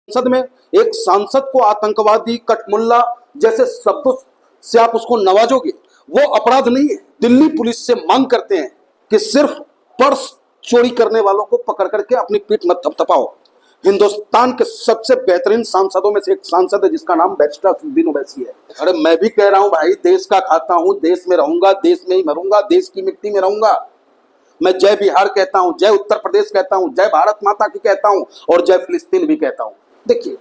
संसद में एक सांसद को आतंकवादी, कटमुल्ला जैसे शब्दों से आप उसको नवाजोगे, वो अपराध नहीं है। दिल्ली पुलिस से मांग करते हैं कि सिर्फ पर्स चोरी करने वालों को पकड़ करके अपनी पीठ मत थपथपाओ। हिंदुस्तान के सबसे बेहतरीन सांसदों में से एक सांसद है जिसका नाम बैरिस्टर असदुद्दीन ओवैसी है। अरे मैं भी कह रहा हूं भाई, देश का खाता हूं, देश में रहूंगा, देश में ही मरूंगा, देश की मिट्टी में रहूंगा। मैं जय बिहार कहता हूं, जय उत्तर प्रदेश कहता हूं, जय भारत माता की कहता हूं और जय फिलिस्तीन भी कहता हूं। देखिए,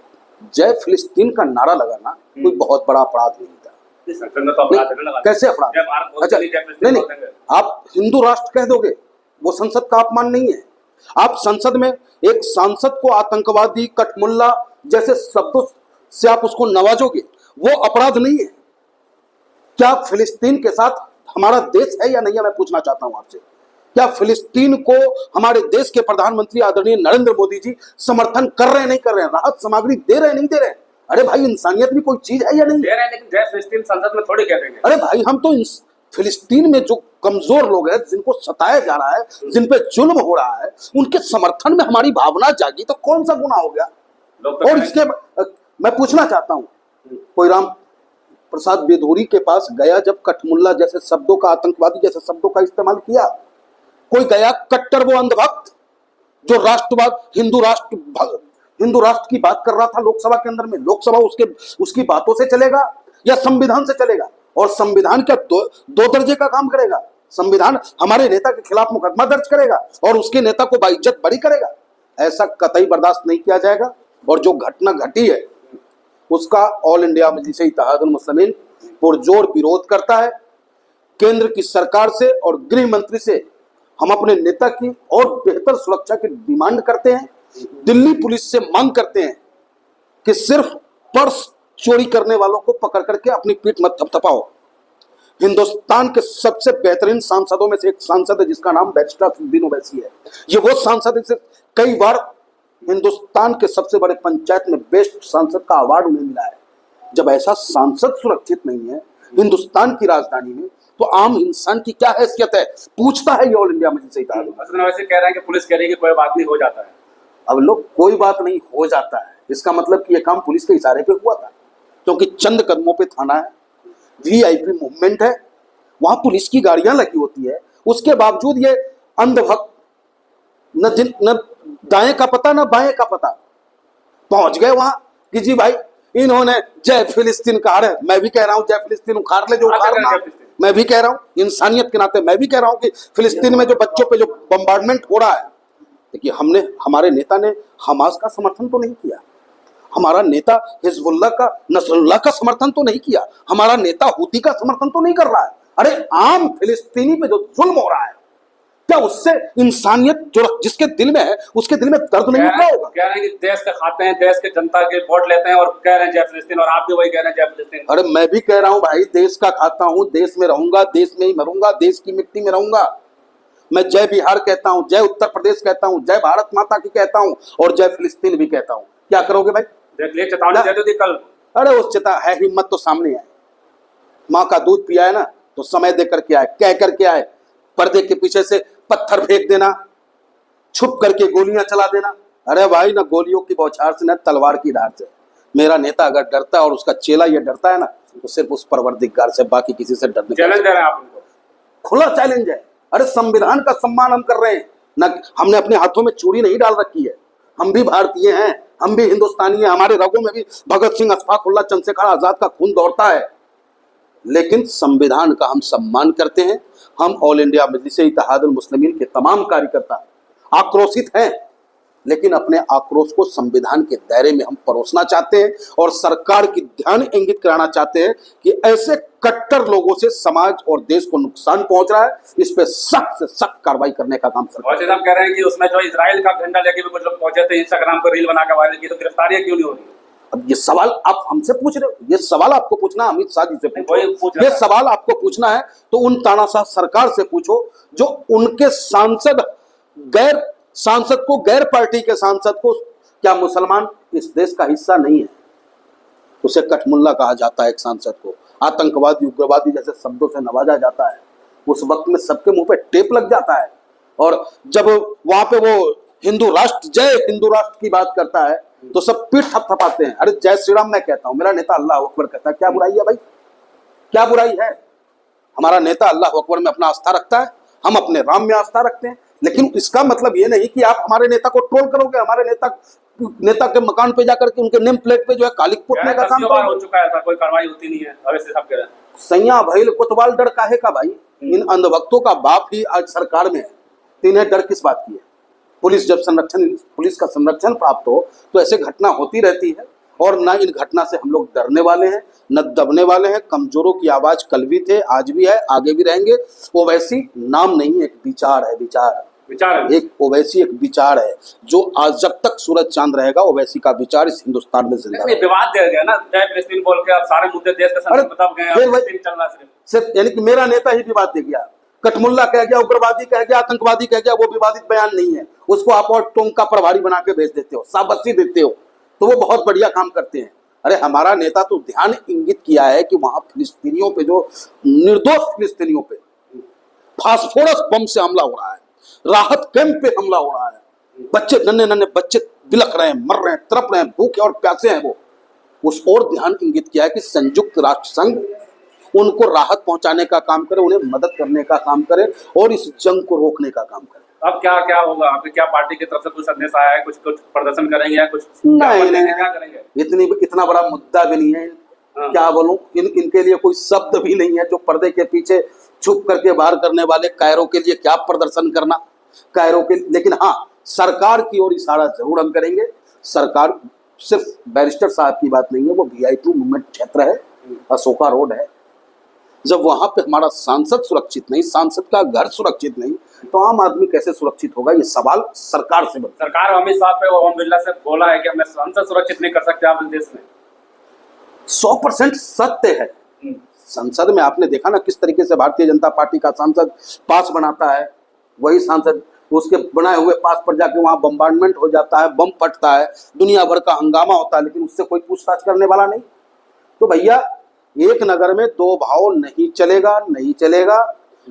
जय फिलिस्तीन का नारा लगाना कोई बहुत बड़ा अपराध नहीं था। कैसे अपराध? अच्छा नहीं, आप हिंदू राष्ट्र कह दोगे, वो संसद का अपमान नहीं है। आप संसद में एक सांसद को आतंकवादी, कटमुल्ला जैसे शब्दों से आप उसको नवाजोगे, वो अपराध नहीं है। क्या फिलिस्तीन के साथ हमारा देश है या नहीं है, मैं पूछना चाहता हूं आपसे। क्या फिलिस्तीन को हमारे देश के प्रधानमंत्री आदरणीय नरेंद्र मोदी जी समर्थन कर रहे हैं, नहीं कर रहे हैं? राहत सामग्री दे रहे हैं, नहीं दे रहे हैं? अरे भाई, इंसानियत भी कोई चीज है या नहीं? दे रहे हैं, लेकिन जय फिलिस्तीन संसद में थोड़ी कह देंगे। अरे भाई, हम तो फिलिस्तीन में जो कमजोर लोग हैं, जिनको सताया जा रहा है, जिन पे जुल्म हो रहा है, उनके समर्थन में हमारी भावना जागी तो कौन सा गुनाह हो गया? और इसके मैं पूछना चाहता हूं, कोई राम प्रसाद बेदूरी के पास गया जब कटमुल्ला जैसे शब्दों का, आतंकवादी जैसे शब्दों का इस्तेमाल किया? कोई गया कट्टर वो अंधभक्त जो राष्ट्रवाद, हिंदू राष्ट्र की बात कर रहा था लोकसभा के अंदर में? लोकसभा उसकी बातों से चलेगा या संविधान से चलेगा? और संविधान क्या दो दर्जे का काम करेगा? संविधान हमारे नेता के खिलाफ मुकदमा दर्ज करेगा और उसके नेता को बाइज्जत बरी करेगा? ऐसा कतई बर्दाश्त नहीं किया जाएगा। और जो घटना घटी है उसका ऑल इंडिया मजलिस इत्तेहादुल मुस्लिमीन पुरजोर विरोध करता है। केंद्र की सरकार से और गृह मंत्री से हम अपने नेता की और बेहतर सुरक्षा की डिमांड करते हैं। दिल्ली पुलिस से मांग करते हैं कि सिर्फ पर्स चोरी करने वालों को पकड़ करके अपनी पीठ मत थपथपाओ। हिंदुस्तान के सबसे बेहतरीन सांसदों में से एक सांसद है जिसका नाम बैरिस्टर असदुद्दीन ओवैसी है। ये वो सांसद है, कई बार हिंदुस्तान के सबसे बड़े पंचायत में बेस्ट सांसद का अवार्ड उन्हें मिला है। जब ऐसा सांसद सुरक्षित नहीं है हिंदुस्तान की राजधानी में, तो आम इंसान की क्या हैसियत है? पूछता है ये ऑल इंडिया मजलिस इत्तेहादुल मुस्लिमीन। वैसे कह रहे हैं कि पुलिस कह रही है कि कोई बात नहीं, हो जाता है। अब लोग कोई बात नहीं हो जाता है, इसका मतलब कि ये काम पुलिस के इशारे पे हुआ था, क्योंकि चंद कदमों पे थाना है, वीआईपी मूवमेंट है, वहां पुलिस की गाड़ियां लगी होती है। उसके बावजूद ये अंधभक्त न दाएं का पता न बाएं का पता पहुंच गए वहां कि जी भाई इन्होंने जय फिलिस्तीन कहा है। मैं भी कह रहा हूं जय फिलिस्तीन उखाड़ ले जो उखाड़ना। मैं भी कह रहा हूं इंसानियत के नाते, मैं भी कह रहा हूं कि फिलिस्तीन में जो बच्चों पे जो बम्बार्डमेंट हो रहा है, देखिए हमारे नेता ने हमास का समर्थन तो नहीं किया, हमारा नेता हिजबुल्लाह का, नसरुल्लाह का समर्थन तो नहीं किया, हमारा नेता हूती का समर्थन तो नहीं कर रहा है। अरे आम फिलिस्तीनी पे जो जुल्म हो रहा है, क्या उससे इंसानियत जो जिसके दिल में है उसके दिल में दर्द नहीं उठ रहा होगा? कह रहे हैं कि देश का खाते हैं, देश के जनता के वोट लेते हैं और कह रहे हैं जय फिलिस्तीन, और आप भी वही कह रहे हैं जय फिलिस्तीन। अरे मैं भी कह रहा हूं भाई, देश का खाता हूं, देश में रहूंगा, देश में ही मरूंगा, देश की मिट्टी में रहूंगा। मैं जय बिहार कहता हूं, जय उत्तर प्रदेश कहता हूं, जय भारत माता की कहता हूं और जय फिलिस्तीन भी कहता हूं। क्या करोगे भाई? चेतावनी दे दी कल। अरे उस चेता है, हिम्मत तो सामने है। माँ का दूध पिया है ना, तो समय दे करके आए, कह करके आए। पर्दे के पीछे से पत्थर फेंक देना, छुप करके गोलियां चला देना। अरे भाई, ना गोलियों की बौछार से, ना तलवार की धार से। मेरा नेता अगर डरता है और उसका चेला ये डरता है ना, तो सिर्फ उस परवरदिगार से, बाकी किसी से डरने। चैलेंज दे रहे हैं आप उनको, खुला चैलेंज है। अरे संविधान का सम्मान हम कर रहे हैं ना, हमने अपने हाथों में चूड़ी नहीं डाल रखी है। हम भी भारतीय हैं, हम भी हिंदुस्तानी हैं, हमारे रगों में भी भगत सिंह, अशफाक उल्लाह, चंद्रशेखर आजाद का खून दौड़ता है। लेकिन संविधान का हम सम्मान करते हैं। हम ऑल इंडिया मजलिस इत्तेहादुल मुस्लिमीन के तमाम कार्यकर्ता आक्रोशित हैं, लेकिन अपने आक्रोश को संविधान के दायरे में हम परोसना चाहते हैं और सरकार की ध्यान इंगित कराना चाहते हैं कि ऐसे कट्टर लोगों से समाज और देश को नुकसान पहुंच रहा है, इस पे सख्त से सख्त कार्रवाई करने का काम सरकार। साहब कह रहे हैं कि उसमें जो इजराइल का झंडा लेके भी कुछ लोग पहुंचे थे, इंस्टाग्राम पर रील बनाकर वायरल की, तो गिरफ्तारियां क्यों नहीं हो रही? अब ये सवाल आप हमसे पूछ रहे हो, ये सवाल आपको पूछना अमित शाह जी से पूछो। ये सवाल आपको पूछना है तो उन तानाशाह सरकार से पूछो जो उनके सांसद को, गैर पार्टी के सांसद को, क्या मुसलमान इस देश का हिस्सा नहीं है? उसे कटमुल्ला कहा जाता है, एक सांसद को आतंकवादी, उग्रवादी जैसे शब्दों से नवाजा जाता है। उस वक्त में सबके मुंह पे टेप लग जाता है। और जब वहां पे वो हिंदू राष्ट्र, जय हिंदू राष्ट्र की बात करता है, तो सब पीठ थपथपाते हैं। अरे जय श्री राम मैं कहता हूं, मेरा नेता अल्लाह अकबर कहता है, क्या बुराई है भाई, क्या बुराई है? हमारा नेता अल्लाह अकबर में अपना आस्था रखता है, हम अपने राम में आस्था रखते हैं। लेकिन इसका मतलब ये नहीं कि आप हमारे नेता को ट्रोल करोगे, हमारे नेता के मकान पे जाकर के उनके नेम प्लेट पे जो है कालिक पोतने का काम हो चुका है, कोई कार्रवाई होती नहीं है, अवश्य सब कह रहे हैं। सैया भइल कोतवाल डर काहे का भाई? इन अंधभक्तों का बाप ही आज सरकार में है, तो इन्हें डर किस बात की है? पुलिस का संरक्षण प्राप्त हो तो ऐसे घटना होती रहती है, और न इन घटना से हम लोग डरने वाले हैं, न दबने वाले हैं। कमजोरों की आवाज कल भी थे, आज भी है, आगे भी रहेंगे। ओवैसी नाम नहीं, एक विचार है, विचार एक ओवैसी एक विचार है, जो आज जब तक सूरज चांद रहेगा ओवैसी का विचार इस हिंदुस्तान में जिंदा है। विवाद दे गया ना, जय फिलिस्तीन बोल के अब सारे मुद्दे देश के बता गए, सिर्फ यानी कि मेरा नेता ही विवाद दे गया, कटमुल्ला कह गया, उग्रवादी कह गया, आतंकवादी कह गया, वो विवादित बयान नहीं है, उसको आप और टोंक का प्रभारी बना के भेज देते हो, शाबाशी देते हो, तो वो बहुत बढ़िया काम करते हैं। अरे हमारा नेता तो ध्यान इंगित किया है कि वहां फिलिस्तीनियों पे, जो निर्दोष फिलिस्तीनियों पे फास्फोरस बम से हमला हो रहा है, राहत कैंप पे हमला हो रहा है, बच्चे नन्हे नन्हे बच्चे बिलख रहे हैं, मर रहे हैं, तड़प रहे हैं, भूखे और प्यासे हैं, वो उस और ध्यान इंगित किया है कि संयुक्त राष्ट्र संघ उनको राहत पहुंचाने का काम करे, उन्हें मदद करने का काम करे और इस जंग को रोकने का काम करे। अब क्या क्या होगा? आपके क्या पार्टी की तरफ से कुछ संदेश आया है? कुछ प्रदर्शन करेंगे या कुछ नहीं, क्या करेंगे? इतना बड़ा मुद्दा भी नहीं है। क्या बोलूं, इनके लिए कोई शब्द भी नहीं है। जो पर्दे के पीछे छुप करके वार करने वाले कायरो के लिए क्या प्रदर्शन करना, कायरो के। लेकिन हाँ, सरकार की ओर इशारा जरूर हम करेंगे। सरकार सिर्फ बैरिस्टर साहब की बात नहीं है, वो VIP मूवमेंट क्षेत्र है, अशोका रोड है। जब वहां पे हमारा सांसद सुरक्षित नहीं, सांसद का घर सुरक्षित नहीं, तो आम आदमी कैसे सुरक्षित होगा? ये सवाल सरकार से बनता है। सरकार अमित शाह पे ओम बिरला से बोला है कि हमें सांसद सुरक्षित नहीं कर सकते आप इस देश में। 100% सत्य है। संसद में आपने देखा ना किस तरीके से भारतीय जनता पार्टी का सांसद पास बनाता है, वही सांसद उसके बनाए हुए पास पर जाके वहां बम्बार्डमेंट हो जाता है, बम फटता है, दुनिया भर का हंगामा होता है, लेकिन उससे कोई पूछताछ करने वाला नहीं। तो भैया, एक नगर में दो भाव नहीं चलेगा, नहीं चलेगा।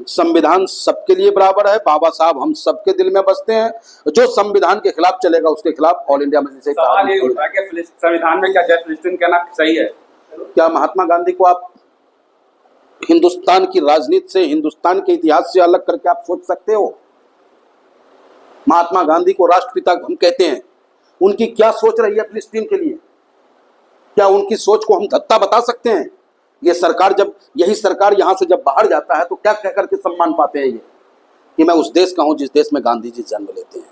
संविधान सबके लिए बराबर है, बाबा साहब हम सबके दिल में बसते हैं। जो संविधान के खिलाफ चलेगा उसके खिलाफ ऑल इंडिया मजलिस से सवाल ये उठा कि संविधान में क्या जय फिलिस्तीन कहना सही है? क्या महात्मा गांधी को आप हिंदुस्तान की राजनीति से, हिंदुस्तान के इतिहास से अलग करके आप सोच सकते हो? महात्मा गांधी को राष्ट्रपिता हम कहते हैं, उनकी क्या सोच रही है फिलिस्तीन के लिए? क्या उनकी सोच को हम धत्ता बता सकते हैं? ये सरकार, जब यही सरकार यहां से जब बाहर जाता है तो क्या कह करके सम्मान पाते हैं? ये कि मैं उस देश का हूं जिस देश में गांधी जी जन्म लेते हैं,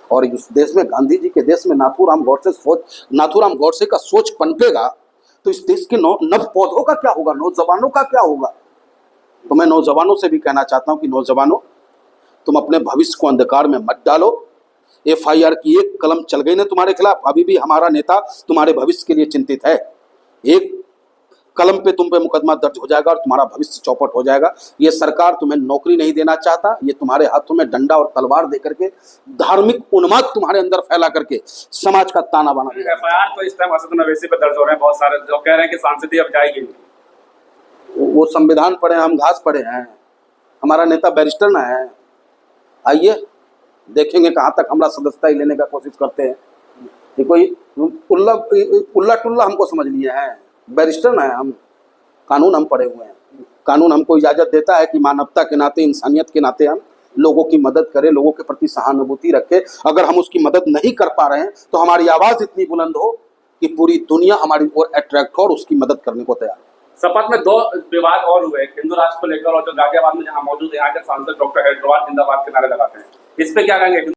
और उस देश में, गांधी जी के देश में नाथूराम गौडसे का सोच पनपेगा तो इस देश के नव पौधों का क्या होगा, नौजवानों का क्या होगा? तो मैं नौजवानों से भी कहना चाहता हूं कि नौजवानों, तुम अपने भविष्य को अंधकार में मत डालो। FIR की एक कलम चल गई ना तुम्हारे खिलाफ, अभी भी हमारा नेता तुम्हारे भविष्य के लिए चिंतित है। एक कलम पे तुम पे मुकदमा दर्ज हो जाएगा और तुम्हारा भविष्य चौपट हो जाएगा। ये सरकार तुम्हें नौकरी नहीं देना चाहता, ये तुम्हारे हाथों में डंडा और तलवार दे करके, धार्मिक उन्माद तुम्हारे अंदर फैला करके समाज का ताना बाना। FIR तो इस टाइम असद ओवैसी पे दर्ज हो रहे हैं, बहुत सारे जो कह रहे हैं कि सांसदी अब जाएगी। वो संविधान पढ़े, हम घास पढ़े हैं, हमारा नेता बैरिस्टर ना है। आइए देखेंगे कहाँ तक हमारा सदस्यता लेने का कोशिश करते हैं। ये कोई उल्ला टुल्ला हमको समझ लिए हैं, बैरिस्टर ना है हम, कानून हम पढ़े हुए हैं। कानून हमको इजाजत देता है कि मानवता के नाते, इंसानियत के नाते हम लोगों की मदद करें, लोगों के प्रति सहानुभूति रखें। अगर हम उसकी मदद नहीं कर पा रहे हैं तो हमारी आवाज इतनी बुलंद हो कि पूरी दुनिया हमारी ओर अट्रैक्ट हो और उसकी मदद करने को तैयार हो। शपथ में 2 विवाद और हुए, हिंदू राष्ट्र को लेकर, और जो गाजियाबाद में जहाँ मौजूद यहाँ के सांसद डॉक्टर हेडरवाल जिंदाबाद के नारे लगाते हैं, इस पे क्या कहेंगे?